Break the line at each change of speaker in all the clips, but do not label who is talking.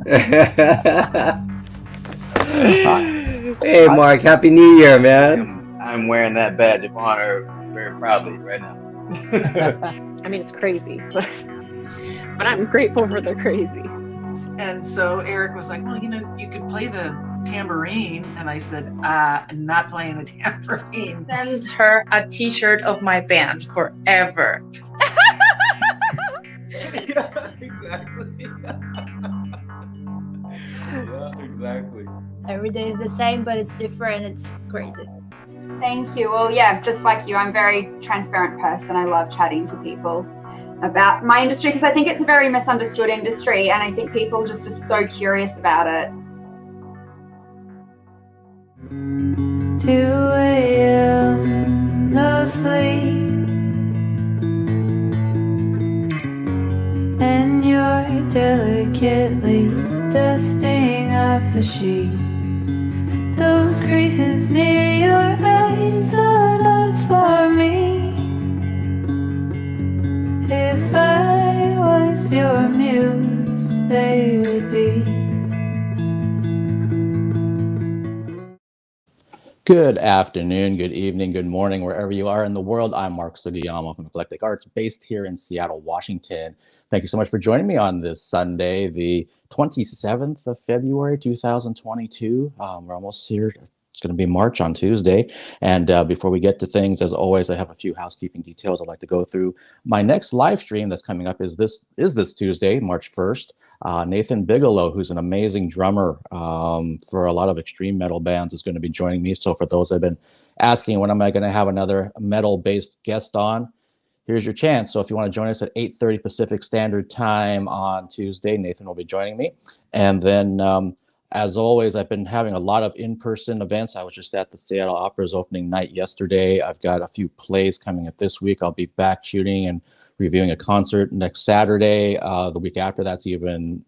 Hey, Mark, Happy New Year, man.
I'm wearing that badge of honor very proudly right now.
I mean, it's crazy, but I'm grateful for the crazy.
And so Eric was like, well, you could play the tambourine. And I said, I'm not playing the tambourine.
Send her a t-shirt of my band forever.
Yeah, exactly. Yeah, exactly.
Every day is the same, but it's different. It's crazy.
Thank you. Well, yeah, just like you, I'm a very transparent person. I love chatting to people about my industry because I think it's a very misunderstood industry, and I think people just are so curious about it.
2 a.m. no sleep, and you're delicately dusting off the sheet. Those creases near your eyes are not for me. If I was your muse, they would be.
Good afternoon, good evening, good morning, wherever you are in the world. I'm Mark Sugiyama from Eclectic Arts, based here in Seattle, Washington. Thank you so much for joining me on this Sunday, the 27th of February, 2022. We're almost here. It's going to be March on Tuesday. And before we get to things, as always, I have a few housekeeping details I'd like to go through. My next live stream that's coming up is this Tuesday, March 1st. Nathan Bigelow, who's an amazing drummer for a lot of extreme metal bands, is going to be joining me. So for those that have been asking, when am I going to have another metal-based guest on? Here's your chance. So if you want to join us at 8:30 Pacific Standard Time on Tuesday, Nathan will be joining me. And then, as always, I've been having a lot of in-person events. I was just at the Seattle Opera's opening night yesterday. I've got a few plays coming up this week. I'll be back shooting and reviewing a concert next Saturday. The week after that's even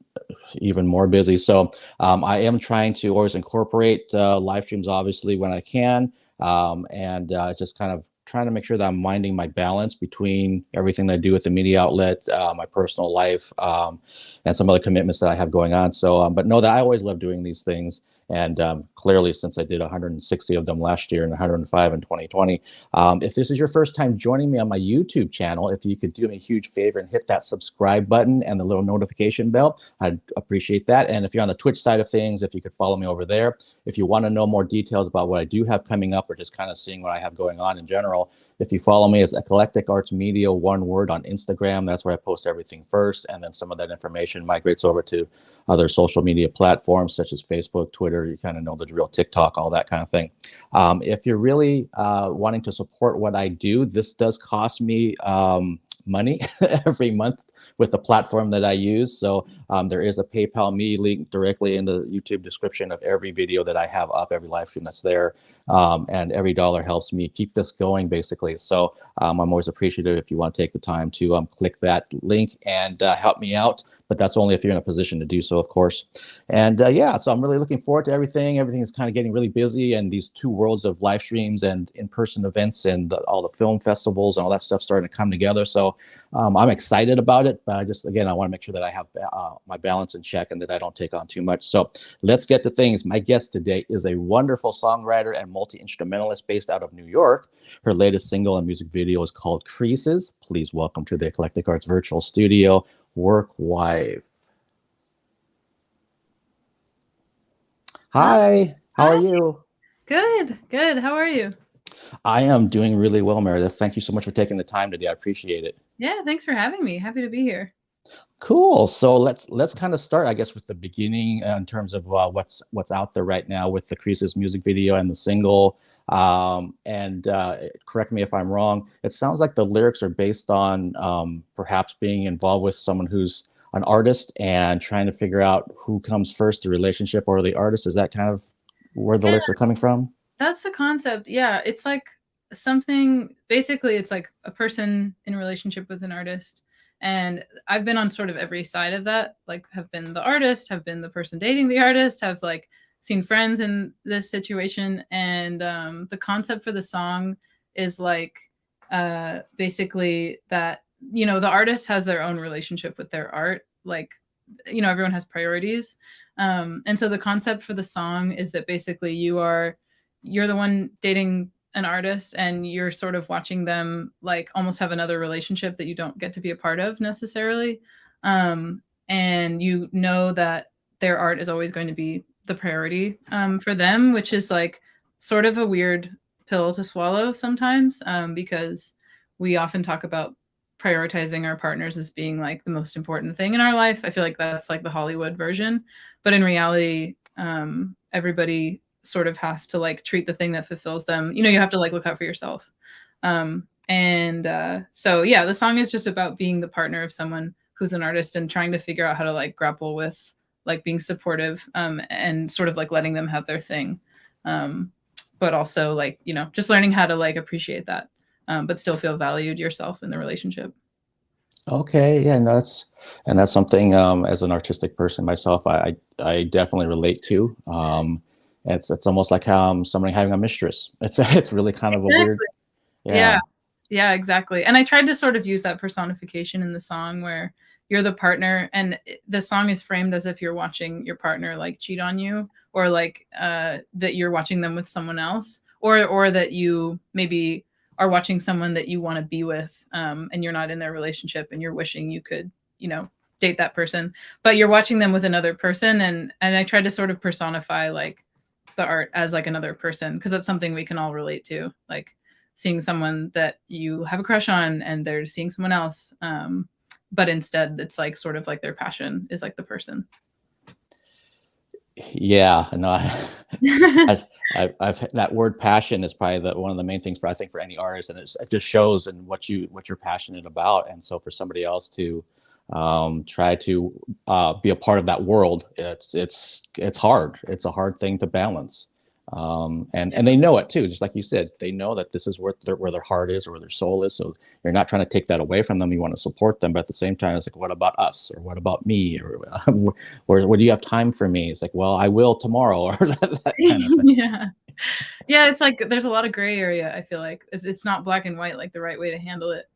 more busy. So I am trying to always incorporate live streams, obviously, when I can, and just kind of trying to make sure that I'm minding my balance between everything that I do with the media outlet, my personal life, and some other commitments that I have going on. So, but know that I always love doing these things. And clearly, since I did 160 of them last year and 105 in 2020, if this is your first time joining me on my YouTube channel, if you could do me a huge favor and hit that subscribe button and the little notification bell, I'd appreciate that. And if you're on the Twitch side of things, if you could follow me over there. If you want to know more details about what I do have coming up or just kind of seeing what I have going on in general, if you follow me as Eclectic Arts Media, one word, on Instagram, that's where I post everything first. And then some of that information migrates over to other social media platforms such as Facebook, Twitter, you kind of know the drill, TikTok, all that kind of thing. If you're really wanting to support what I do, this does cost me money every month with the platform that I use. So there is a PayPal me link directly in the YouTube description of every video that I have up, every live stream that's there. And every dollar helps me keep this going, basically. So I'm always appreciative if you want to take the time to click that link and help me out. But that's only if you're in a position to do so, of course. And yeah, so I'm really looking forward to everything. Everything is kind of getting really busy, and these two worlds of live streams and in-person events and all the film festivals and all that stuff starting to come together. So I'm excited about it, but I want to make sure that I have my balance in check and that I don't take on too much. So let's get to things. My guest today is a wonderful songwriter and multi-instrumentalist based out of New York. Her latest single and music video is called Creases. Please welcome to the Eclectic Arts Virtual Studio, Work Wife. Hi, how are you?
Good. How are you?
I am doing really well, Meredith. Thank you so much for taking the time today. I appreciate it.
Yeah, thanks for having me. Happy to be here.
Cool. So let's kind of start, I guess, with the beginning in terms of what's out there right now with the Creases music video and the single. And correct me if I'm wrong. It sounds like the lyrics are based on perhaps being involved with someone who's an artist and trying to figure out who comes first, the relationship or the artist. Is that kind of where the lyrics are coming from?
That's the concept. Yeah, it's like something, basically it's like a person in a relationship with an artist. And I've been on sort of every side of that, like have been the artist, have been the person dating the artist, have like seen friends in this situation. And the concept for the song is like basically that, you know, the artist has their own relationship with their art. Like everyone has priorities. And so the concept for the song is that basically you're the one dating an artist, and you're sort of watching them like almost have another relationship that you don't get to be a part of necessarily. And you know that their art is always going to be the priority for them, which is like sort of a weird pill to swallow sometimes, because we often talk about prioritizing our partners as being like the most important thing in our life. I feel like that's like the Hollywood version, but in reality, everybody sort of has to like treat the thing that fulfills them. You have to like look out for yourself. So yeah, the song is just about being the partner of someone who's an artist and trying to figure out how to like grapple with like being supportive, and sort of like letting them have their thing. But also like, just learning how to like appreciate that, but still feel valued yourself in the relationship.
Okay, yeah, no, that's something, as an artistic person myself, I definitely relate to. It's almost like somebody having a mistress. It's really kind of a weird.
Yeah, exactly. And I tried to sort of use that personification in the song where you're the partner, and the song is framed as if you're watching your partner like cheat on you, or like that you're watching them with someone else, or that you maybe are watching someone that you want to be with, and you're not in their relationship, and you're wishing you could, date that person, but you're watching them with another person. And I tried to sort of personify like the art as like another person, because that's something we can all relate to, like seeing someone that you have a crush on and they're seeing someone else. But instead it's like sort of like their passion is like the person.
Yeah, no, I've that word passion is probably one of the main things for any artist, and it just shows in what you're passionate about. And so for somebody else to try to be a part of that world, it's hard. It's a hard thing to balance. And they know it too, just like you said. They know that this is where their heart is, or where their soul is. So you're not trying to take that away from them. You want to support them, but at the same time, it's like, what about us, or what about me, or do you have time for me? It's like, well, I will tomorrow, or that kind of thing.
Yeah. It's like there's a lot of gray area. I feel like it's not black and white, like the right way to handle it,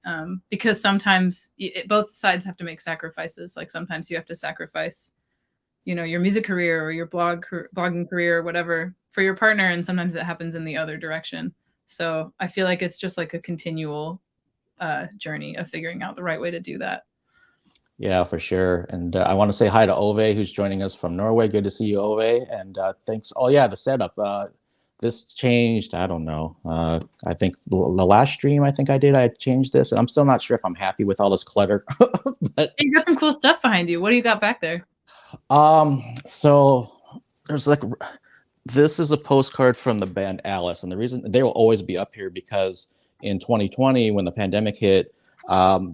because sometimes both sides have to make sacrifices. Like sometimes you have to sacrifice, your music career or your blogging career or whatever for your partner, and sometimes it happens in the other direction. So I feel like it's just like a continual journey of figuring out the right way to do that.
Yeah, for sure. And I want to say hi to Ove, who's joining us from Norway. Good to see you, Ove. And thanks. Oh yeah, the setup. This changed. I don't know. I think the last stream I changed this, and I'm still not sure if I'm happy with all this clutter. But
you got some cool stuff behind you. What do you got back there?
So there's like, this is a postcard from the band Alice, and the reason they will always be up here because in 2020, when the pandemic hit,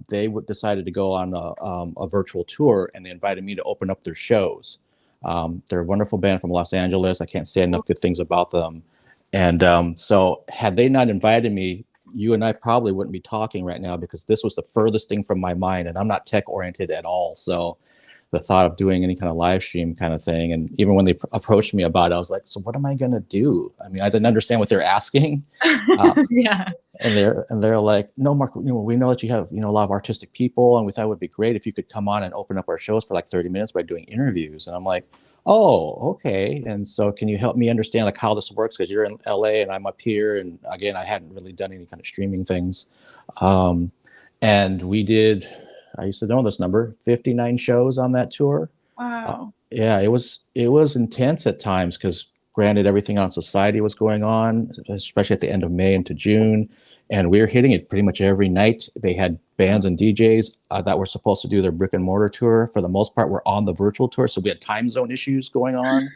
they decided to go on a virtual tour, and they invited me to open up their shows. They're a wonderful band from Los Angeles. I can't say enough good things about them. And so had they not invited me, you and I probably wouldn't be talking right now, because this was the furthest thing from my mind, and I'm not tech oriented at all. So the thought of doing any kind of live stream kind of thing, and even when they approached me about it, I was like, so what am I going to do? I mean, I didn't understand what they're asking.
Yeah.
And they're like, no, Mark, we know that you have, a lot of artistic people, and we thought it would be great if you could come on and open up our shows for like 30 minutes by doing interviews. And I'm like, oh, okay. And so can you help me understand like how this works? Because you're in LA and I'm up here. And again, I hadn't really done any kind of streaming things. And we did, I used to know this number, 59 shows on that tour.
Wow.
Yeah, it was intense at times, because granted, everything on Society was going on, especially at the end of May into June, and we were hitting it pretty much every night. They had bands and DJs that were supposed to do their brick and mortar tour. For the most part, were on the virtual tour, so we had time zone issues going on.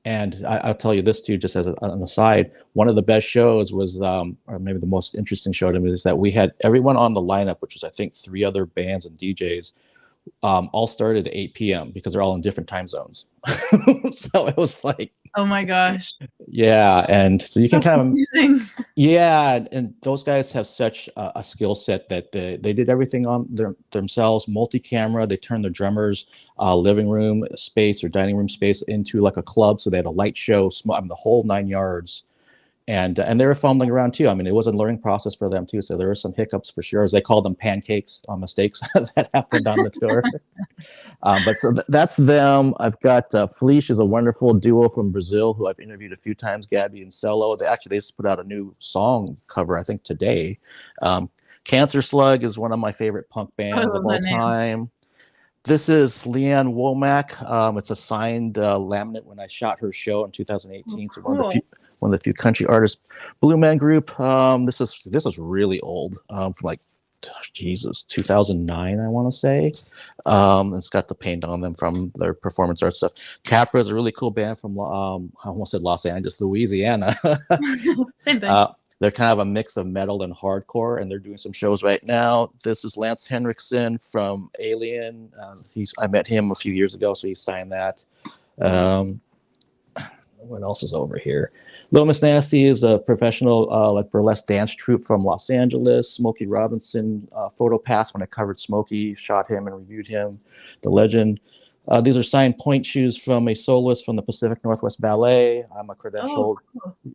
And I'll tell you this too, just as an aside, one of the best shows was, or maybe the most interesting show to me, is that we had everyone on the lineup, which was I think 3 other bands and DJs, all started at 8 p.m. because they're all in different time zones. So it was like, oh my gosh. Yeah, and so you can kind of amazing. Yeah, and those guys have such a skill set that they did everything on themselves, multi-camera. They turned their drummers' living room space or dining room space into like a club, so they had a light show, the whole 9 yards. and they were fumbling around too. I mean, it was a learning process for them too. So there were some hiccups for sure, as they call them, pancakes on mistakes that happened on the tour. But so that's them. I've got Felice is a wonderful duo from Brazil who I've interviewed a few times. Gabby and Cello. They just put out a new song cover, I think today. Cancer Slug is one of my favorite punk bands of all time. This is Leanne Womack. It's a signed laminate when I shot her show in 2018. So one of the few country artists. Blue Man Group. This is really old. From like, Jesus, 2009, I want to say. It's got the paint on them from their performance art stuff. Capra is a really cool band from I almost said Los Angeles, Louisiana.
Same thing.
They're kind of a mix of metal and hardcore, and they're doing some shows right now. This is Lance Henriksen from Alien. I met him a few years ago, so he signed that. What else is over here? Little Miss Nasty is a professional like burlesque dance troupe from Los Angeles. Smokey Robinson, Photo Pass, when I covered Smokey, shot him and reviewed him. The legend. These are signed point shoes from a soloist from the Pacific Northwest Ballet. I'm a credentialed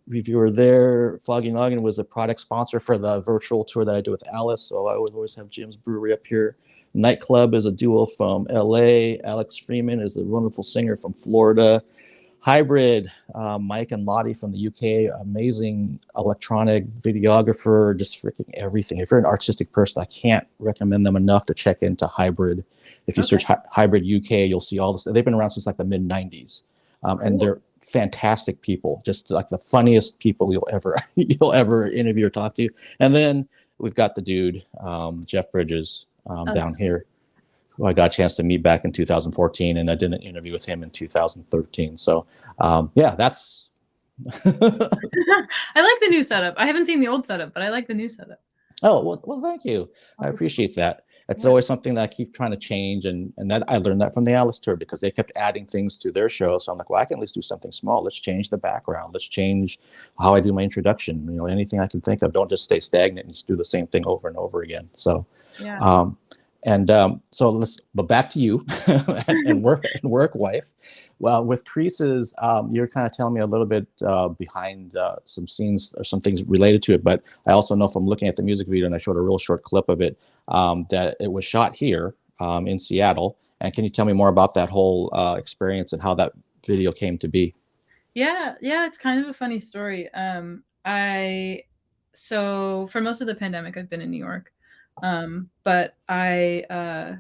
reviewer there. Foggy Noggin was a product sponsor for the virtual tour that I do with Alice, so I would always have Jim's Brewery up here. Nightclub is a duo from LA. Alex Freeman is a wonderful singer from Florida. Hybrid, Mike and Lottie from the UK, amazing electronic videographer, just freaking everything. If you're an artistic person, I can't recommend them enough to check into Hybrid. If you search Hybrid UK, you'll see all this. They've been around since like the mid 90s, and they're fantastic people, just like the funniest people you'll ever interview or talk to. And then we've got the dude, Jeff Bridges, down here, who I got a chance to meet back in 2014, and I did an interview with him in 2013. So yeah, that's
I like the new setup. I haven't seen the old setup, but I like the new setup.
Oh, well thank you. I appreciate that. It's always something that I keep trying to change, and that I learned that from the Alice tour, because they kept adding things to their show. So I'm like, well, I can at least do something small. Let's change the background. Let's change how I do my introduction. Anything I can think of. Don't just stay stagnant and just do the same thing over and over again. So
yeah.
But back to you and work wife. Well, with Creases, you're kind of telling me a little bit behind some scenes or some things related to it, but I also know from looking at the music video, and I showed a real short clip of it, that it was shot here in Seattle. And can you tell me more about that whole experience and how that video came to be?
Yeah, it's kind of a funny story. So for most of the pandemic, I've been in New York. But I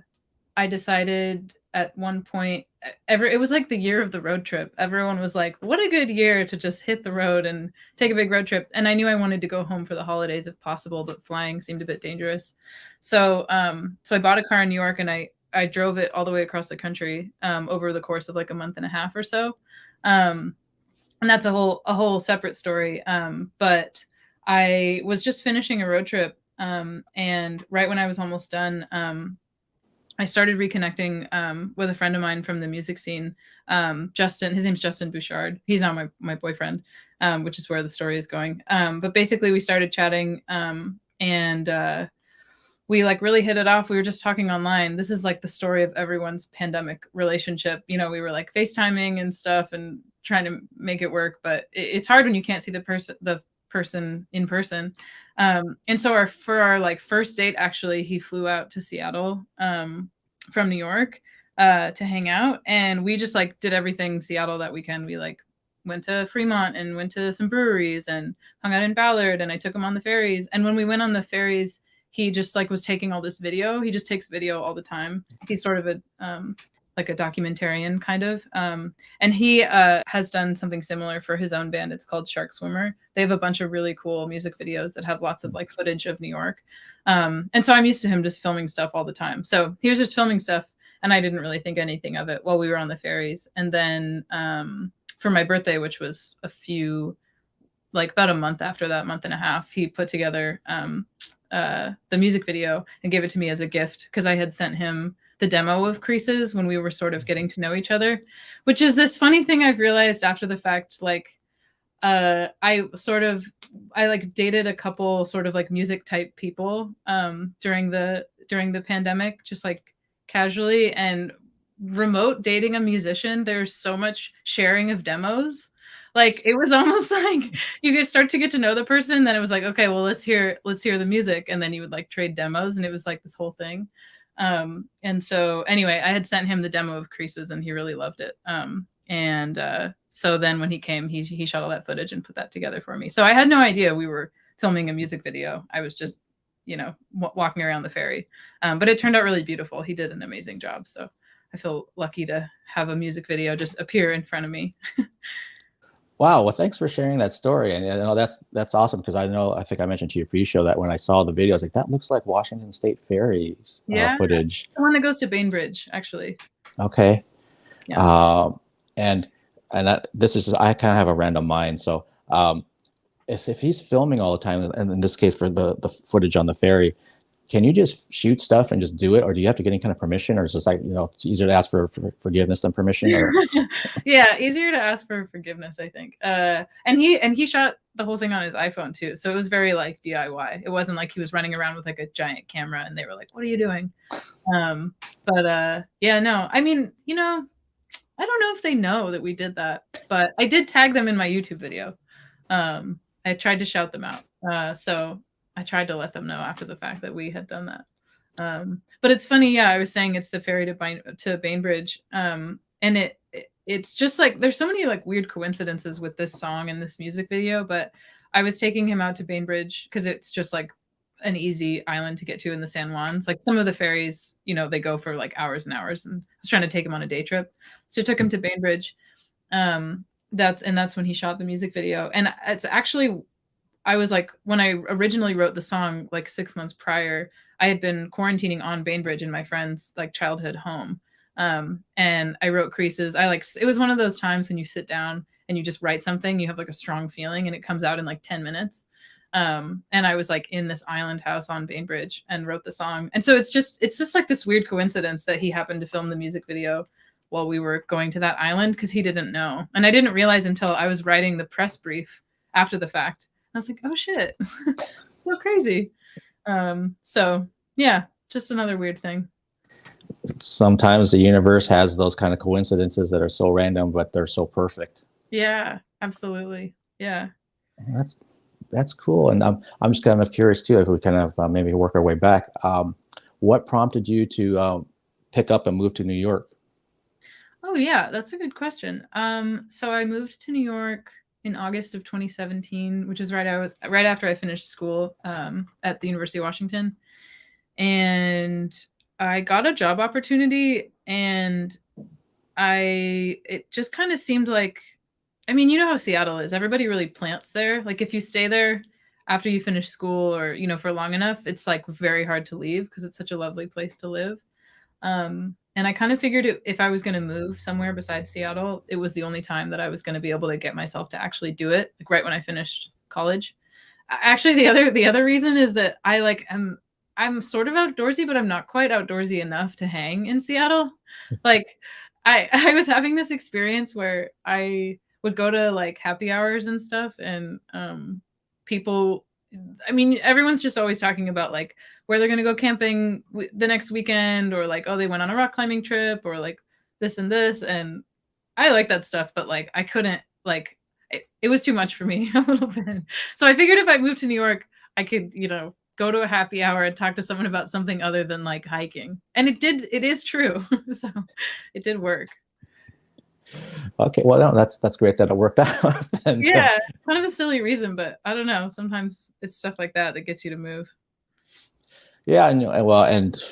decided at one point, it was like the year of the road trip. Everyone was like, what a good year to just hit the road and take a big road trip. And I knew I wanted to go home for the holidays if possible, but flying seemed a bit dangerous. So I bought a car in New York, and I drove it all the way across the country, over the course of like a month and a half or so. And that's a whole separate story. But I was just finishing a road trip. And right when I was almost done, I started reconnecting with a friend of mine from the music scene, Justin. His name's Justin Bouchard. He's now my boyfriend, which is where the story is going. But basically, we started chatting, and we like really hit it off. We were just talking online. This is like the story of everyone's pandemic relationship. We were like FaceTiming and stuff and trying to make it work, but it's hard when you can't see the person in person. And so for our like first date, actually, he flew out to Seattle from New York to hang out, and we just like did everything Seattle that weekend. We like went to Fremont and went to some breweries and hung out in Ballard, and I took him on the ferries. And when we went on the ferries, he just like was taking all this video. He just takes video all the time. He's sort of a like a documentarian kind of. And he has done something similar for his own band. It's called Shark Swimmer. They have a bunch of really cool music videos that have lots of like footage of New York. And so I'm used to him just filming stuff all the time. So he was just filming stuff, and I didn't really think anything of it while we were on the ferries. And then for my birthday, which was about a month after that, month and a half, he put together the music video and gave it to me as a gift, because I had sent him the demo of Creases when we were sort of getting to know each other, which is this funny thing I've realized after the fact. Like, I like dated a couple sort of like music type people during the pandemic, just like casually, and remote dating a musician, there's so much sharing of demos. Like it was almost like you could start to get to know the person. Then it was like, okay, well, let's hear the music, and then you would like trade demos, and it was like this whole thing. And so anyway, I had sent him the demo of Creases, and he really loved it. So then when he came, he shot all that footage and put that together for me. So I had no idea we were filming a music video. I was just, walking around the ferry. But it turned out really beautiful. He did an amazing job. So I feel lucky to have a music video just appear in front of me.
Wow. Well, thanks for sharing that story. And that's awesome, because I think I mentioned to your pre-show that when I saw the video, I was like, that looks like Washington State Ferry's footage.
The one that goes to Bainbridge, actually.
Okay.
Yeah.
And this is, I kind of have a random mind. So if he's filming all the time, and in this case for the footage on the ferry, can you just shoot stuff and just do it, or do you have to get any kind of permission, or is it just like, it's easier to ask for forgiveness than permission? Or?
Yeah, easier to ask for forgiveness, I think. And he shot the whole thing on his iPhone too, so it was very like DIY. It wasn't like he was running around with like a giant camera and they were like, "What are you doing?" Yeah, no, I mean, I don't know if they know that we did that, but I did tag them in my YouTube video. I tried to shout them out, so I tried to let them know after the fact that we had done that. But it's funny, yeah, I was saying it's the ferry to Bainbridge, and it's just like there's so many like weird coincidences with this song and this music video. But I was taking him out to Bainbridge because it's just like an easy island to get to in the San Juans. Like some of the ferries, they go for like hours and hours, and I was trying to take him on a day trip, so I took him to Bainbridge. That's when he shot the music video. And it's actually, I was like, when I originally wrote the song like 6 months prior, I had been quarantining on Bainbridge in my friend's like childhood home. And I wrote Creases. It was one of those times when you sit down and you just write something, you have like a strong feeling and it comes out in like 10 minutes. And I was like in this island house on Bainbridge and wrote the song. And so it's just like this weird coincidence that he happened to film the music video while we were going to that island, because he didn't know. And I didn't realize until I was writing the press brief after the fact. I was like, oh shit, so crazy. So yeah, just another weird thing.
Sometimes the universe has those kind of coincidences that are so random, but they're so perfect.
Yeah, absolutely. Yeah.
That's cool. And I'm just kind of curious too, if we kind of maybe work our way back. What prompted you to pick up and move to New York?
Oh yeah, that's a good question. So I moved to New York in August of 2017, which is right after I finished school at the University of Washington. And I got a job opportunity, and it just kind of seemed like, I mean, you know how Seattle is. Everybody really plants there. Like if you stay there after you finish school or, for long enough, it's like very hard to leave because it's such a lovely place to live. And I kind of figured if I was going to move somewhere besides Seattle, it was the only time that I was going to be able to get myself to actually do it, like right when I finished college. Actually, the other reason is that I'm sort of outdoorsy, but I'm not quite outdoorsy enough to hang in Seattle. Like I was having this experience where I would go to like happy hours and stuff, and people, I mean, everyone's just always talking about like where they're going to go camping the next weekend, or like, oh, they went on a rock climbing trip, or like this and this. And I like that stuff, but like I couldn't, like it was too much for me a little bit. So I figured if I moved to New York, I could, go to a happy hour and talk to someone about something other than like hiking. And it is true. So it did work.
Okay, well, no, that's great that it worked out. And,
yeah, kind of a silly reason, but I don't know. Sometimes it's stuff like that gets you to move.
Yeah, and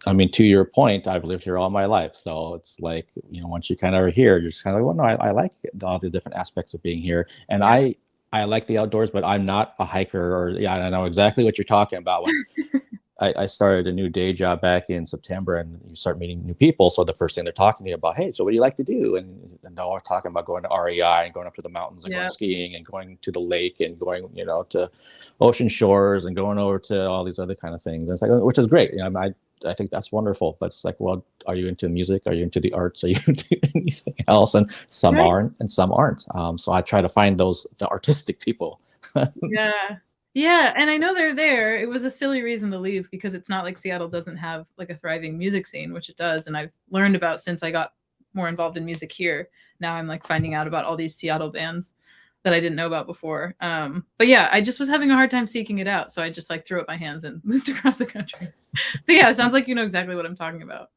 I mean, to your point, I've lived here all my life, so it's like, once you kind of are here, you're just kind of like, well, no, I like all the different aspects of being here, and yeah. I like the outdoors, but I'm not a hiker, I know exactly what you're talking about. When I started a new day job back in September, and you start meeting new people. So the first thing they're talking to you about, hey, so what do you like to do? And they're all talking about going to REI and going up to the mountains and going skiing and going to the lake and going, to ocean shores and going over to all these other kind of things. And it's like, which is great. I think that's wonderful. But it's like, well, are you into music? Are you into the arts? Are you into anything else? And some aren't, and some aren't. So I try to find the artistic people.
Yeah. Yeah, and I know they're there. It was a silly reason to leave because it's not like Seattle doesn't have like a thriving music scene, which it does, and I've learned about since I got more involved in music here. now I'm like finding out about all these Seattle bands that I didn't know about before. But yeah, I just was having a hard time seeking it out. So I just like threw up my hands and moved across the country. But yeah, it sounds like you know exactly what I'm talking about.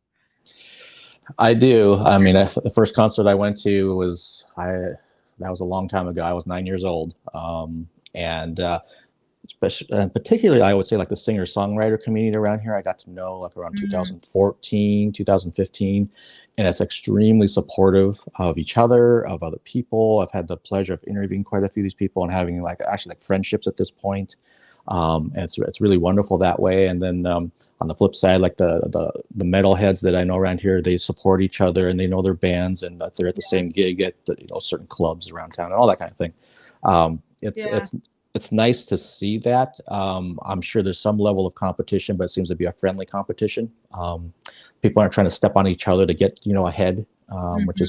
I do. I mean, the first concert I went to was that was a long time ago. I was 9 years old, and particularly, I would say like the singer-songwriter community around here, I got to know like around 2014, 2015, and it's extremely supportive of each other, of other people. I've had the pleasure of interviewing quite a few of these people and having like actually like friendships at this point. And it's really wonderful that way. And then on the flip side, like the metalheads that I know around here, they support each other and they know their bands, and if they're at the same gig at certain clubs around town and all that kind of thing. It's nice to see that. I'm sure there's some level of competition, but it seems to be a friendly competition. People aren't trying to step on each other to get ahead, which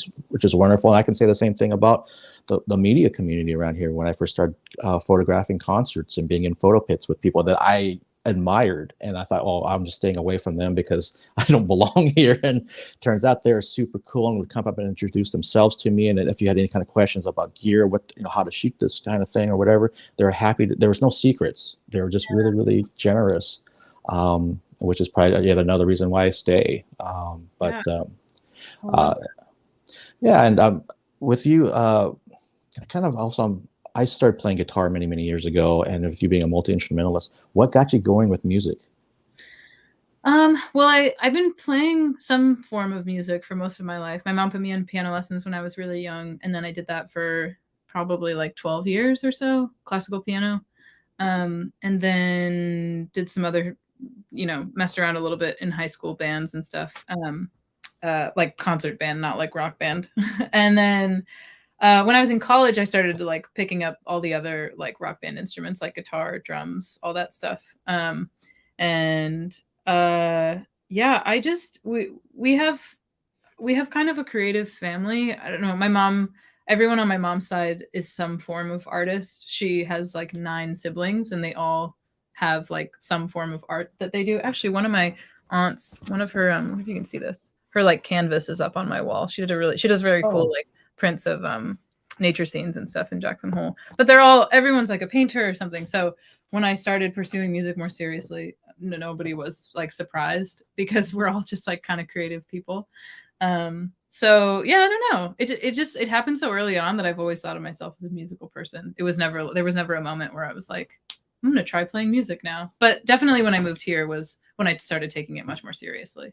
is wonderful. And I can say the same thing about the media community around here. When I first started photographing concerts and being in photo pits with people that I admired, and I thought, oh, I'm just staying away from them because I don't belong here. And turns out they're super cool and would come up and introduce themselves to me. And if you had any kind of questions about gear, how to shoot this kind of thing or whatever, they're happy. There was no secrets. They were just really, really generous, which is probably yet another reason why I stay. With you, kind of also, I started playing guitar many, many years ago, and with you being a multi-instrumentalist, what got you going with music?
Well, I've been playing some form of music for most of my life. My mom put me in piano lessons when I was really young, and then I did that for probably like 12 years or so, classical piano. And then did some other, messed around a little bit in high school bands and stuff, like concert band, not like rock band. And then when I was in college, I started to like picking up all the other like rock band instruments, like guitar, drums, all that stuff. We have kind of a creative family. I don't know. My mom, everyone on my mom's side is some form of artist. She has like 9 siblings, and they all have like some form of art that they do. Actually, one of my aunts, one of her, if you can see this, her like canvas is up on my wall. She does very cool like prints of nature scenes and stuff in Jackson Hole. But everyone's like a painter or something. So when I started pursuing music more seriously, nobody was like surprised, because we're all just like kind of creative people. So yeah, I don't know. It happened so early on that I've always thought of myself as a musical person. There was never a moment where I was like, I'm going to try playing music now. But definitely when I moved here was when I started taking it much more seriously.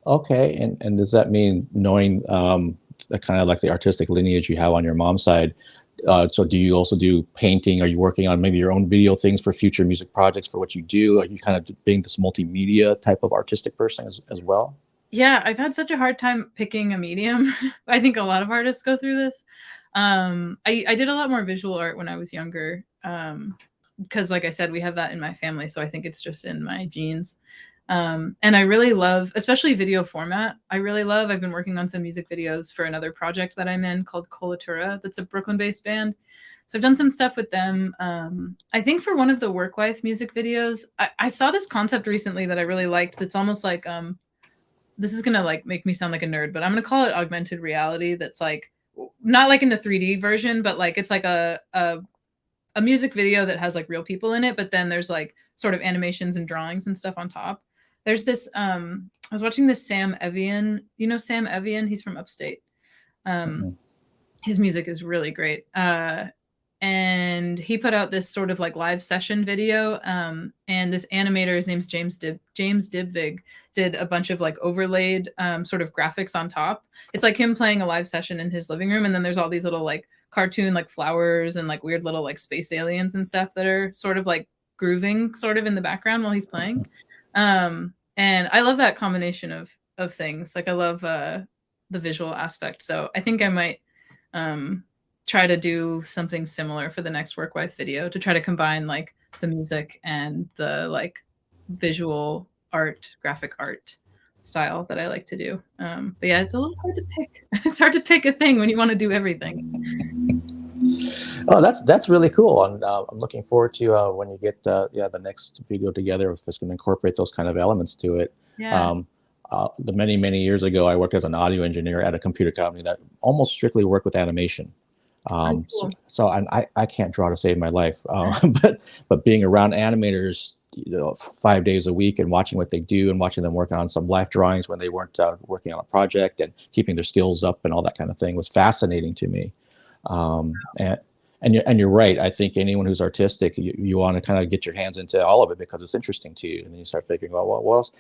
Okay. And does that mean knowing kind of like the artistic lineage you have on your mom's side? So do you also do painting? Are you working on maybe your own video things for future music projects for what you do? Are you kind of being this multimedia type of artistic person as well?
Yeah, I've had such a hard time picking a medium. I think a lot of artists go through this. I did a lot more visual art when I was younger, because like I said, we have that in my family. So I think it's just in my genes. And I really love, especially video format. I've been working on some music videos for another project that I'm in called Colatura. That's a Brooklyn-based band. So I've done some stuff with them. I think for one of the Work Wife music videos, I saw this concept recently that I really liked. That's almost like, this is going to like make me sound like a nerd, but I'm going to call it augmented reality. That's like, not like in the 3D version, but like, it's like a music video that has like real people in it. But then there's like sort of animations and drawings and stuff on top. There's this, I was watching this Sam Evian. You know Sam Evian? He's from upstate. His music is really great. And he put out this sort of like live session video. And this animator, his name's James Dibvig, did a bunch of like overlaid sort of graphics on top. It's like him playing a live session in his living room. And then there's all these little like cartoon like flowers and like weird little like space aliens and stuff that are sort of like grooving sort of in the background while he's playing. And I love that combination of things. Like I love the visual aspect. So I think I might try to do something similar for the next Work Wife video, to try to combine like the music and the like visual art, graphic art style that I like to do. But yeah, it's a little hard to pick. It's hard to pick a thing when you want to do everything.
Oh, that's really cool. And I'm looking forward to when you get the next video together, if it's going to incorporate those kind of elements to it.
Yeah.
the many years ago, I worked as an audio engineer at a computer company that almost strictly worked with animation.
Cool.
So I can't draw to save my life, but being around animators, 5 days a week and watching what they do and watching them work on some life drawings when they weren't working on a project and keeping their skills up and all that kind of thing was fascinating to me. And you're right. I think anyone who's artistic, you want to kind of get your hands into all of it because it's interesting to you, and then you start figuring out, what else?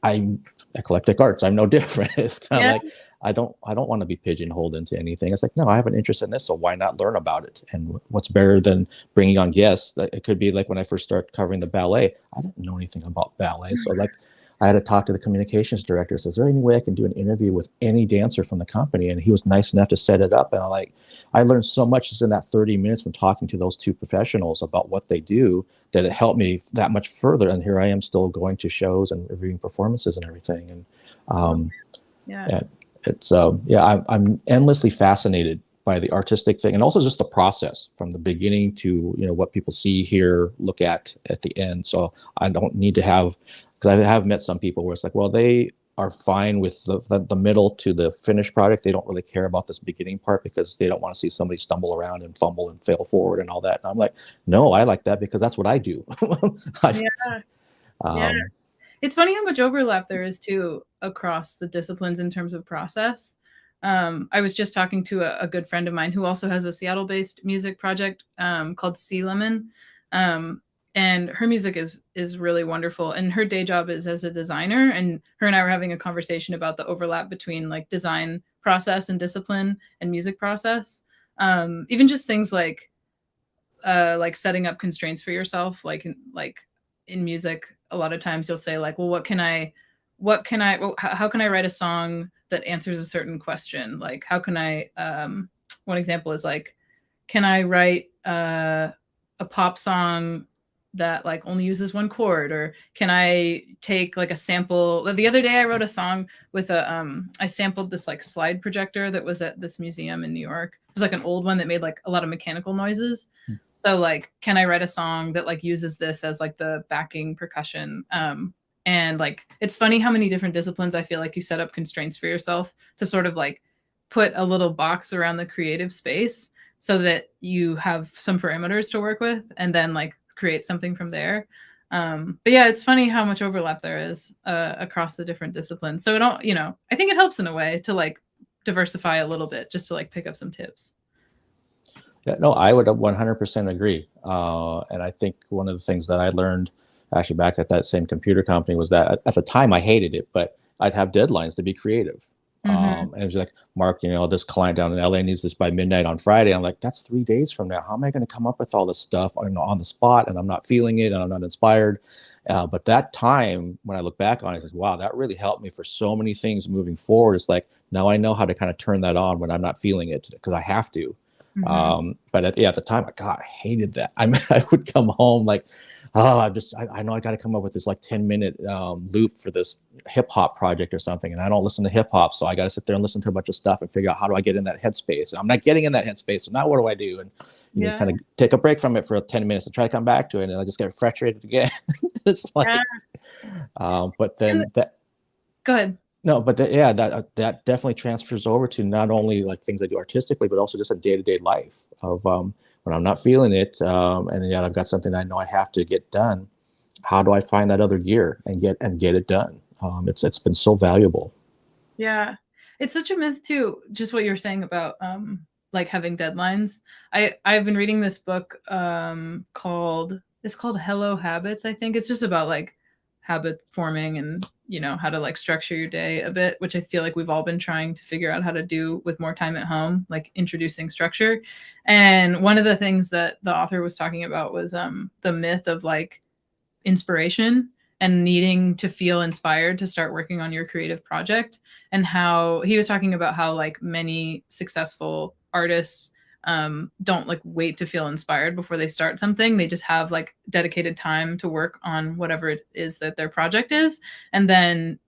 I'm Eclectic Arts. I'm no different. It's kind of like I don't want to be pigeonholed into anything. It's like, no, I have an interest in this, so why not learn about it? And what's better than bringing on guests? It could be like when I first started covering the ballet. I didn't know anything about ballet, so like I had to talk to the communications director. So, is there any way I can do an interview with any dancer from the company? And he was nice enough to set it up. And I learned so much just in that 30 minutes from talking to those two professionals about what they do that it helped me that much further. And here I am still going to shows and reviewing performances and everything. And I'm endlessly fascinated by the artistic thing and also just the process from the beginning to, what people see, hear, look at the end. So I don't need to have, because I have met some people where it's like, well, they are fine with the middle to the finished product. They don't really care about this beginning part because they don't want to see somebody stumble around and fumble and fail forward and all that. And I'm like, no, I like that because that's what I do.
It's funny how much overlap there is too across the disciplines in terms of process. I was just talking to a good friend of mine who also has a Seattle-based music project called Sea Lemon. And her music is really wonderful. And her day job is as a designer. And her and I were having a conversation about the overlap between like design process and discipline and music process. Even just things like setting up constraints for yourself. Like in music, a lot of times you'll say like, well, how can I write a song that answers a certain question? Like, how can I, one example is like, can I write a pop song that like only uses one chord, or can I take like a sample? The other day I wrote a song with I sampled this like slide projector that was at this museum in New York. It was like an old one that made like a lot of mechanical noises. So like, can I write a song that like uses this as like the backing percussion? And like, it's funny how many different disciplines I feel like you set up constraints for yourself to sort of like put a little box around the creative space so that you have some parameters to work with and then like create something from there. But yeah, it's funny how much overlap there is across the different disciplines. So I think it helps in a way to like diversify a little bit just to like pick up some tips.
Yeah, no, I would 100% agree. And I think one of the things that I learned actually back at that same computer company was that at the time I hated it, but I'd have deadlines to be creative. And it was like, Mark, this client down in LA needs this by midnight on Friday. I'm like, that's 3 days from now. How am I going to come up with all this stuff on the spot? And I'm not feeling it and I'm not inspired. But that time, when I look back on it, it's like, wow, that really helped me for so many things moving forward. It's like, now I know how to kind of turn that on when I'm not feeling it because I have to. But at the time, God, I hated that. I would come home like, I know I got to come up with this like 10-minute loop for this hip hop project or something. And I don't listen to hip hop. So I got to sit there and listen to a bunch of stuff and figure out how do I get in that headspace. And I'm not getting in that headspace. So now what do I do? And kind of take a break from it for 10 minutes and try to come back to it. And I just get frustrated again. It's like, but then
go ahead.
No, but that definitely transfers over to not only like things I do artistically, but also just a day-to-day life of when I'm not feeling it, and yet I've got something that I know I have to get done. How do I find that other gear and get it done? It's been so valuable.
Yeah, it's such a myth too. Just what you're saying about like having deadlines. I've been reading this book called Hello Habits. I think it's just about like habit forming and how to like structure your day a bit, which I feel like we've all been trying to figure out how to do with more time at home, like introducing structure. And one of the things that the author was talking about was the myth of like inspiration and needing to feel inspired to start working on your creative project, and how he was talking about how like many successful artists don't like wait to feel inspired before they start something. They just have like dedicated time to work on whatever it is that their project is. And then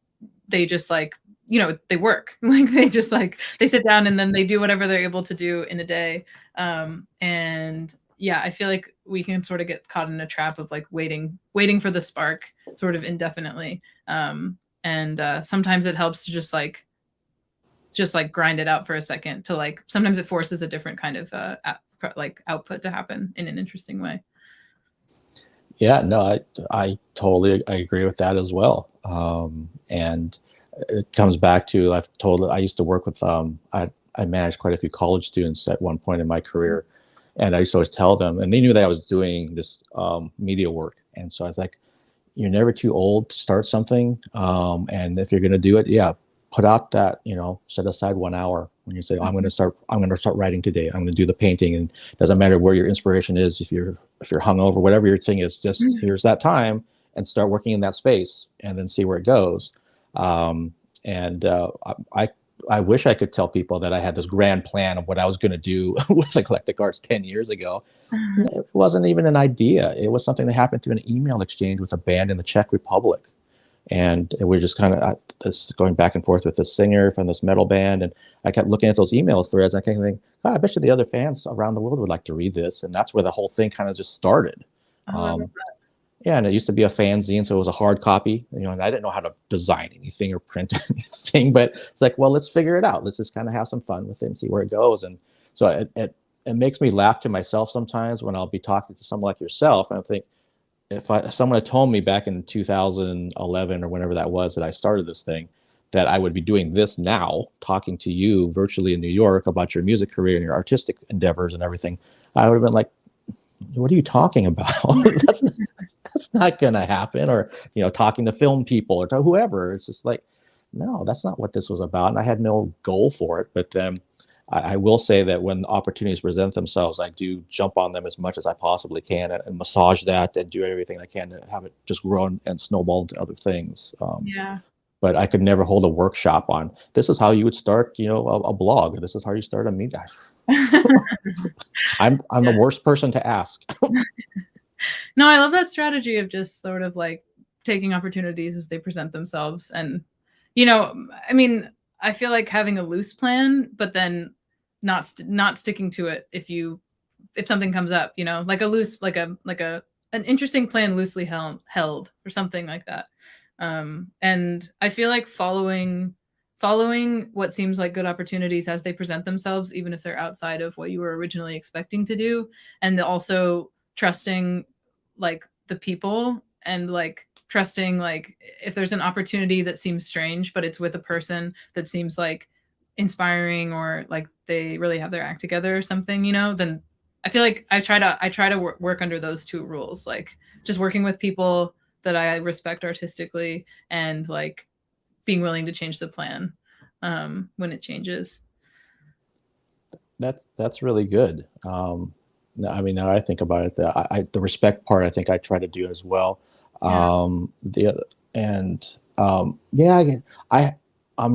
they just like, they work. Like they just like, they sit down and then they do whatever they're able to do in a day. And yeah, I feel like we can sort of get caught in a trap of like waiting for the spark sort of indefinitely. And And sometimes it helps to just like grind it out for a second to like, sometimes it forces a different kind of output to happen in an interesting way.
Yeah, no, I totally agree with that as well. And it comes back to, I used to work with, I managed quite a few college students at one point in my career. And I used to always tell them, and they knew that I was doing this media work. And so I was like, you're never too old to start something. And if you're going to do it, yeah, put out that, set aside 1 hour when you say, I'm going to start writing today. I'm going to do the painting. And it doesn't matter where your inspiration is. If you're hungover, whatever your thing is, just here's that time and start working in that space and then see where it goes. I wish I could tell people that I had this grand plan of what I was going to do with Eclectic Arts 10 years ago. It wasn't even an idea. It was something that happened through an email exchange with a band in the Czech Republic. And we're just kind of going back and forth with this singer from this metal band. And I kept looking at those email threads and I kept thinking, oh, I bet you the other fans around the world would like to read this. And that's where the whole thing kind of just started. Yeah, and it used to be a fanzine, so it was a hard copy. And I didn't know how to design anything or print anything, but it's like, well, let's figure it out. Let's just kind of have some fun with it and see where it goes. And so it makes me laugh to myself sometimes when I'll be talking to someone like yourself, and I think if someone had told me back in 2011 or whenever that was that I started this thing, that I would be doing this now, talking to you virtually in New York about your music career and your artistic endeavors and everything, I would have been like, what are you talking about? That's not going to happen. Or, talking to film people or to whoever. It's just like, no, that's not what this was about. And I had no goal for it. But then I will say that when opportunities present themselves, I do jump on them as much as I possibly can and massage that and do everything I can to have it just grow and snowball into other things. But I could never hold a workshop on, this is how you would start, a blog. This is how you start a media. I'm the worst person to ask.
No, I love that strategy of just sort of like taking opportunities as they present themselves. And, I feel like having a loose plan, but then not sticking to it if something comes up, like an interesting plan loosely held or something like that. And I feel like following what seems like good opportunities as they present themselves, even if they're outside of what you were originally expecting to do, and also trusting like the people and like trusting like if there's an opportunity that seems strange, but it's with a person that seems like inspiring or like they really have their act together or something, then I feel like I try to work under those two rules, like just working with people that I respect artistically and like being willing to change the plan when it changes.
That's really good. Now I think about it, the respect part, I think I try to do as well. I'm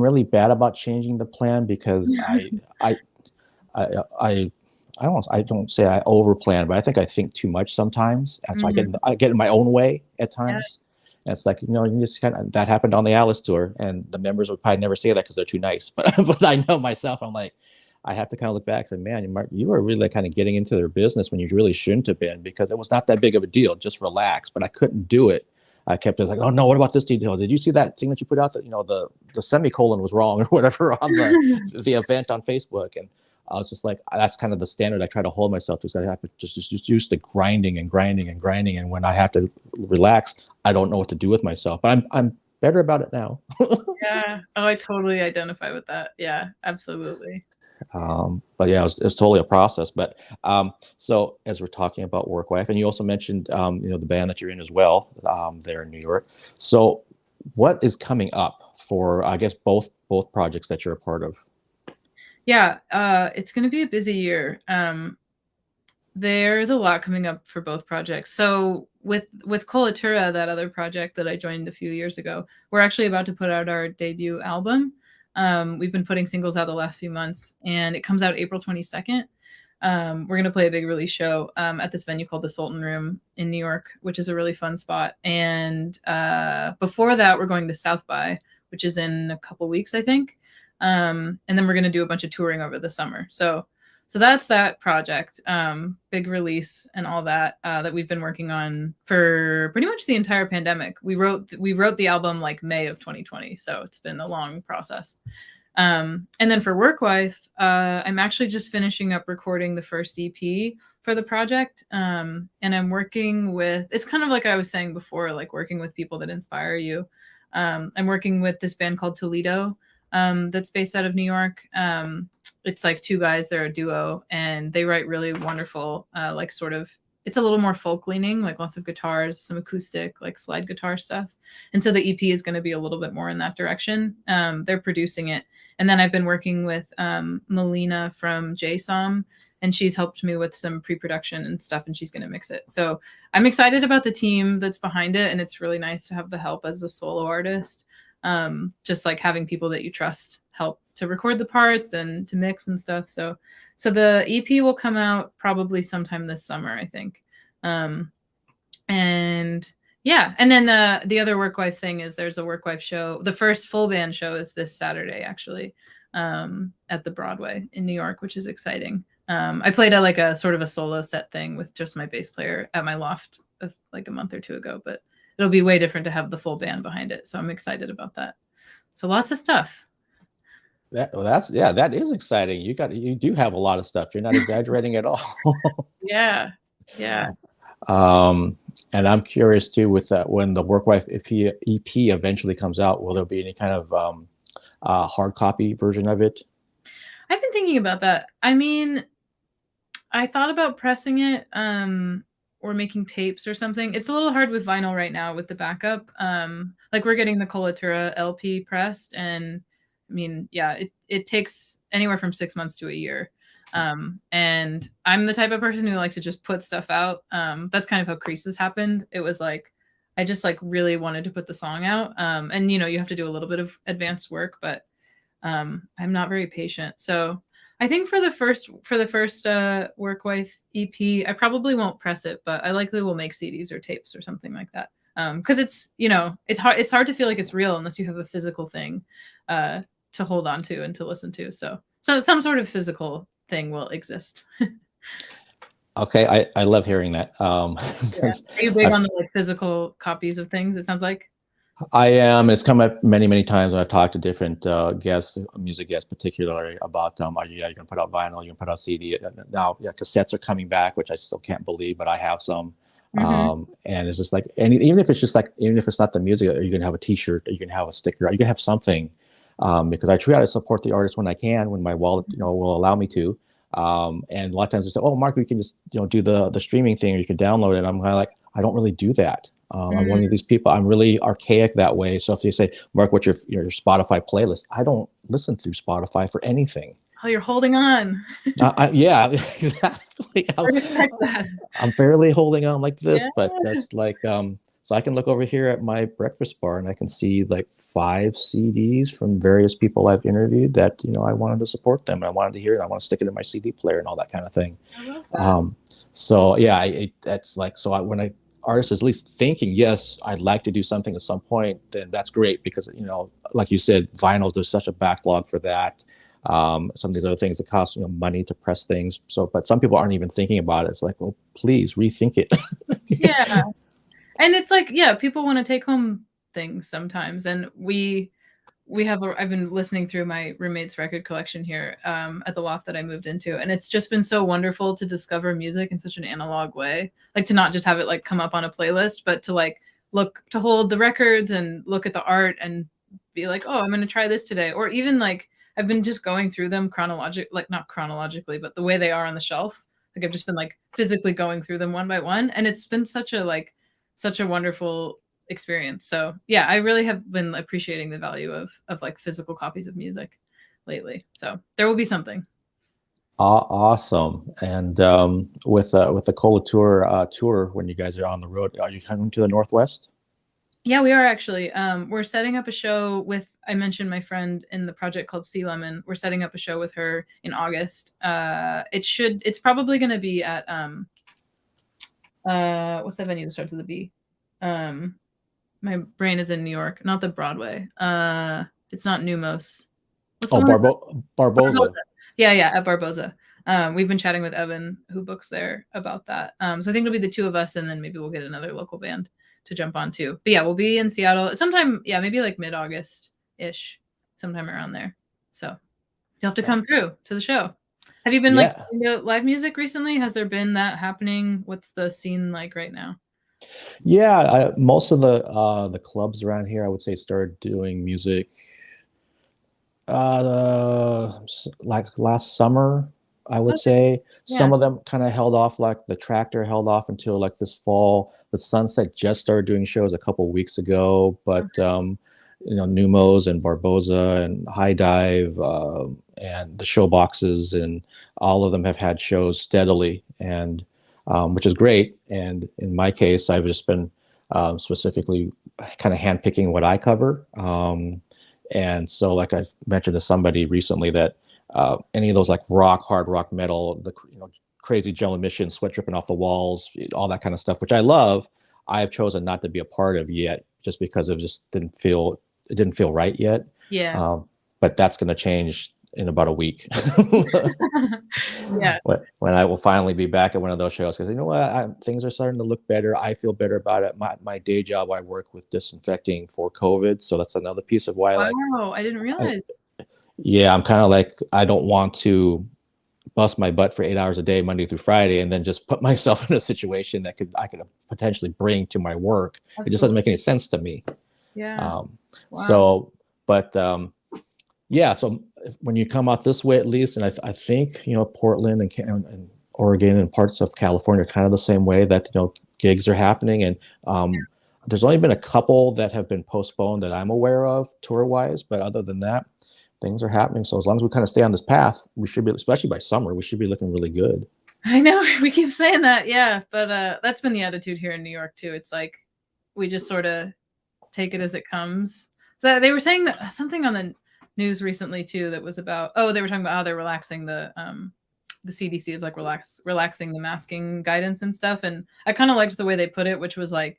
really bad about changing the plan because I don't say I overplan, but I think I think too much sometimes, and so I get in my own way at times. And it's like, you just kind of, that happened on the Alice tour, and the members would probably never say that because they're too nice. But I know myself, I'm like, I have to kind of look back and say, man, Mark, you were really kind of getting into their business when you really shouldn't have been, because it was not that big of a deal. Just relax. But I couldn't do it. I kept like, oh no, what about this detail? Did you see that thing that you put out that, the semicolon was wrong or whatever on the event on Facebook? And I was just like, that's kind of the standard I try to hold myself to. So I have to just use the grinding. And when I have to relax, I don't know what to do with myself. But I'm better about it now.
Yeah. Oh, I totally identify with that. Yeah, absolutely.
But yeah, it was totally a process. But so as we're talking about work life, and you also mentioned the band that you're in as well, there in New York. So what is coming up for, I guess, both projects that you're a part of?
Yeah, it's going to be a busy year. There's a lot coming up for both projects. So with Colatura, that other project that I joined a few years ago, we're actually about to put out our debut album. We've been putting singles out the last few months, and it comes out April 22nd. We're going to play a big release show at this venue called the Sultan Room in New York, which is a really fun spot. And before that, we're going to South by, which is in a couple weeks, I think. And then we're going to do a bunch of touring over the summer. So So that's that project, big release and all that that we've been working on for pretty much the entire pandemic. We wrote the album like May of 2020, so it's been a long process. And then for Workwife, I'm actually just finishing up recording the first EP for the project. And I'm working with, it's kind of like I was saying before, like working with people that inspire you. I'm working with this band called Toledo that's based out of New York. It's like two guys, they're a duo, and they write really wonderful, like sort of, it's a little more folk leaning, like lots of guitars, some acoustic, like slide guitar stuff. And so the EP is going to be a little bit more in that direction. They're producing it. And then I've been working with Melina from JSOM, and she's helped me with some pre-production and stuff, and she's going to mix it. So I'm excited about the team that's behind it, and it's really nice to have the help as a solo artist. Just like having people that you trust help to record the parts and to mix and stuff. So the EP will come out probably sometime this summer, I think. And yeah, and then the other Workwife thing is there's a Workwife show. The first full band show is this Saturday, actually, at the Broadway in New York, which is exciting. I played like a sort of a solo set thing with just my bass player at my loft like a month or two ago, but it'll be way different to have the full band behind it. So I'm excited about that. So lots of stuff.
That is exciting. You do have a lot of stuff. You're not exaggerating at all.
Yeah.
And I'm curious too, with when the Workwife EP eventually comes out, will there be any kind of hard copy version of it?
I've been thinking about that. I mean, I thought about pressing it or making tapes or something. It's a little hard with vinyl right now with the backup. Like we're getting the Colatura LP pressed, and I mean, yeah, it takes anywhere from 6 months to a year. And I'm the type of person who likes to just put stuff out. That's kind of how Creases happened. It was like, I just like really wanted to put the song out. And you know, you have to do a little bit of advanced work, but I'm not very patient. So I think for the first Workwife EP, I probably won't press it, but I likely will make CDs or tapes or something like that. Because it's, you know, it's hard to feel like it's real unless you have a physical thing to hold on to and to listen to. So some sort of physical thing will exist.
Okay, I love hearing that.
Yeah. Are you big on the like physical copies of things? It sounds like.
I am. It's come up many times when I've talked to different guests, music guests particularly, about you're going to put out vinyl, you're going to put out CD. Now, yeah, cassettes are coming back, which I still can't believe, but I have some. And it's just like, and even if it's not the music, are you going to have a T-shirt? Are you going to have a sticker? Are you going to have something? Because I try to support the artist when I can, when my wallet, will allow me to. And a lot of times they say, "Oh, Mark, we can just do the streaming thing, or you can download it." I'm kind of like, I don't really do that. I'm one of these people. I'm really archaic that way. So if you say, "Mark, what's your Spotify playlist?" I don't listen through Spotify for anything.
Oh, you're holding on.
Yeah, exactly.
I respect that.
I'm barely holding on like this, but that's like so I can look over here at my breakfast bar and I can see like 5 CDs from various people I've interviewed that I wanted to support them and I wanted to hear it. I want to stick it in my CD player and all that kind of thing.
I love that.
So yeah, that's like, so when an artist is at least thinking, yes, I'd like to do something at some point, then that's great, because like you said, vinyl, there's such a backlog for that. Some of these other things that cost money to press things. So, but some people aren't even thinking about it. It's like, well, please rethink it.
Yeah. And it's like, yeah, people want to take home things sometimes. And I've been listening through my roommate's record collection here at the loft that I moved into. And it's just been so wonderful to discover music in such an analog way. Like to not just have it like come up on a playlist, but to like to hold the records and look at the art and be like, oh, I'm going to try this today. Or even like, I've been just going through them not chronologically, but the way they are on the shelf. Like I've just been like physically going through them one by one. And it's been such a wonderful experience. So yeah, I really have been appreciating the value of like physical copies of music lately. So there will be something.
Awesome. And with the Colatura tour, when you guys are on the road, are you coming to the Northwest?
Yeah, we are actually. We're setting up a show with, I mentioned my friend in the project called Sea Lemon. We're setting up a show with her in August. It's probably going to be at what's that venue that starts with a B? My brain is in New York, not the Broadway. It's not Numos.
Barboza.
Yeah, at Barboza. We've been chatting with Evan, who books there, about that. So I think it'll be the two of us, and then maybe we'll get another local band to jump on too. But yeah, we'll be in Seattle sometime. Yeah, maybe like mid-August-ish, sometime around there. So you'll have to come through to the show. Have you been like into live music recently? Has there been that happening? What's the scene like right now?
Yeah, most of the clubs around here, I would say, started doing music like last summer. I would say some of them kind of held off, like the Tractor held off until like this fall. The Sunset just started doing shows a couple weeks ago, but Numos and Barboza and High Dive and the Show Boxes, and all of them have had shows steadily, and which is great. And in my case, I've just been specifically kind of handpicking what I cover. And so, like I mentioned to somebody recently, that any of those like hard rock, metal, the crazy General Admission, sweat dripping off the walls, all that kind of stuff, which I love, I have chosen not to be a part of yet, just because it didn't feel right yet.
Yeah.
But that's going to change in about a week.
Yeah.
When I will finally be back at one of those shows, because you know what, things are starting to look better. I feel better about it. My day job, I work with disinfecting for COVID, so that's another piece of why.
Wow, I didn't realize.
Yeah, I'm kind of like, I don't want to bust my butt for 8 hours a day, Monday through Friday, and then just put myself in a situation that I could potentially bring to my work. Absolutely. It just doesn't make any sense to me.
Yeah.
Wow. So when you come out this way, at least, and I think Portland and Oregon and parts of California are kind of the same way, that gigs are happening, and there's only been a couple that have been postponed that I'm aware of tour wise, but other than that, things are happening. So as long as we kind of stay on this path, we should be, especially by summer, we should be looking really good.
I know, we keep saying that, yeah, but that's been the attitude here in New York too. It's like we just sort of take it as it comes. So they were saying that something on the news recently too, that was about, they were talking about how they're relaxing the CDC is like relaxing the masking guidance and stuff. And I kind of liked the way they put it, which was like,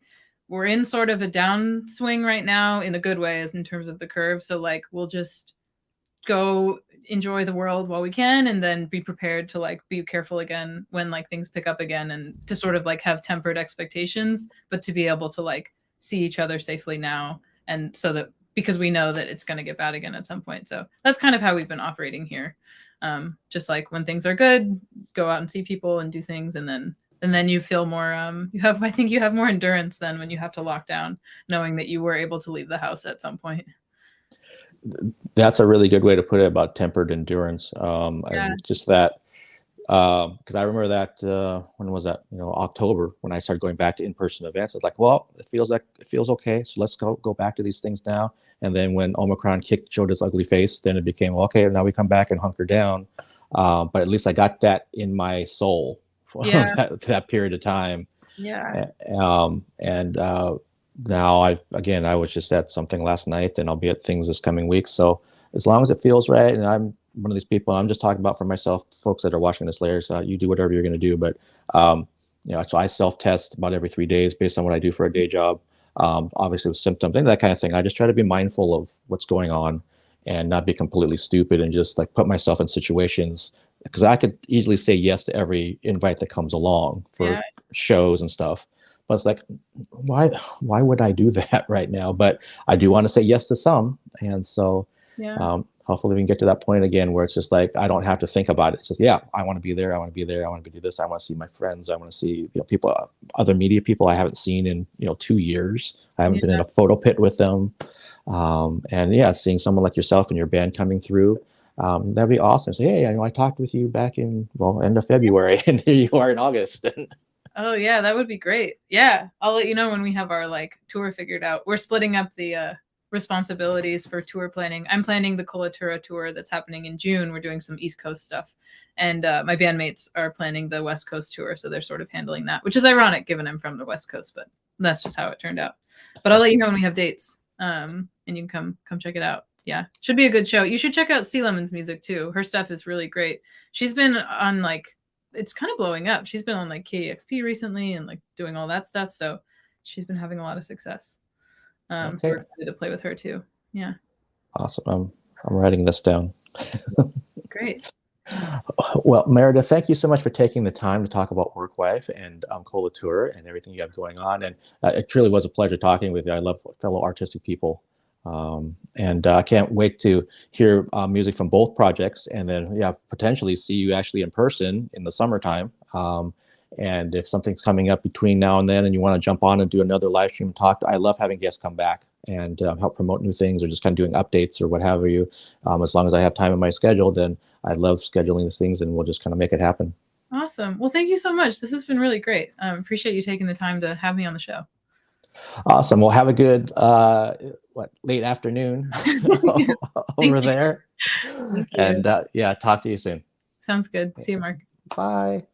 we're in sort of a downswing right now in a good way, as in terms of the curve. So like, we'll just go enjoy the world while we can, and then be prepared to like be careful again when like things pick up again, and to sort of like have tempered expectations, but to be able to like see each other safely now. And so that, because we know that it's going to get bad again at some point. So that's kind of how we've been operating here. Just like when things are good, go out and see people and do things. And then you feel more, I think you have more endurance than when you have to lock down, knowing that you were able to leave the house at some point.
That's a really good way to put it, about tempered endurance. And just that, because I remember that, when was that? October, when I started going back to in-person events. I was like, well, it feels okay, so let's go back to these things now. And then when Omicron showed its ugly face, then it became, okay, now we come back and hunker down. But at least I got that in my soul for that period of time.
Yeah.
Now I was just at something last night, and I'll be at things this coming week. So as long as it feels right, and I'm one of these people, I'm just talking about for myself, folks that are watching this later, so you do whatever you're going to do. But, so I self-test about every 3 days based on what I do for a day job. Obviously with symptoms and that kind of thing. I just try to be mindful of what's going on and not be completely stupid, and just like put myself in situations, because I could easily say yes to every invite that comes along for shows and stuff. But it's like, why would I do that right now? But I do want to say yes to some. And so hopefully we can get to that point again where it's just like, I don't have to think about it. It's just, I want to be there. I want to be there. I want to do this. I want to see my friends. I want to see, people, other media people I haven't seen in, 2 years. I haven't been in a photo pit with them. And seeing someone like yourself and your band coming through, that'd be awesome. So, hey, I talked with you back in, end of February, and here you are in August.
Oh yeah, that would be great. Yeah, I'll let you know when we have our like tour figured out. We're splitting up the responsibilities for tour planning. I'm planning the Colatura tour that's happening in June. We're doing some East Coast stuff, and my bandmates are planning the West Coast tour, so they're sort of handling that, which is ironic given I'm from the West Coast, but that's just how it turned out. But I'll let you know when we have dates, and you can come check it out. Yeah, should be a good show. You should check out Sea Lemon's music too. Her stuff is really great. She's been on like, it's kind of blowing up. She's been on like KEXP recently and like doing all that stuff. So she's been having a lot of success. So we're excited to play with her too. Yeah.
Awesome. I'm writing this down.
Great.
Well, Meredith, thank you so much for taking the time to talk about Work Wife and Colatura and everything you have going on. And it truly was a pleasure talking with you. I love fellow artistic people. And I can't wait to hear music from both projects, and then potentially see you actually in person in the summertime. And if something's coming up between now and then and you want to jump on and do another live stream talk, I love having guests come back and help promote new things, or just kind of doing updates or what have you. As long as I have time in my schedule, then I love scheduling these things, and we'll just kind of make it happen.
Awesome. Well, thank you so much. This has been really great. Appreciate you taking the time to have me on the show.
Awesome. Well, have a good late afternoon over there. And talk to you soon.
Sounds good. See you, Mark.
Bye.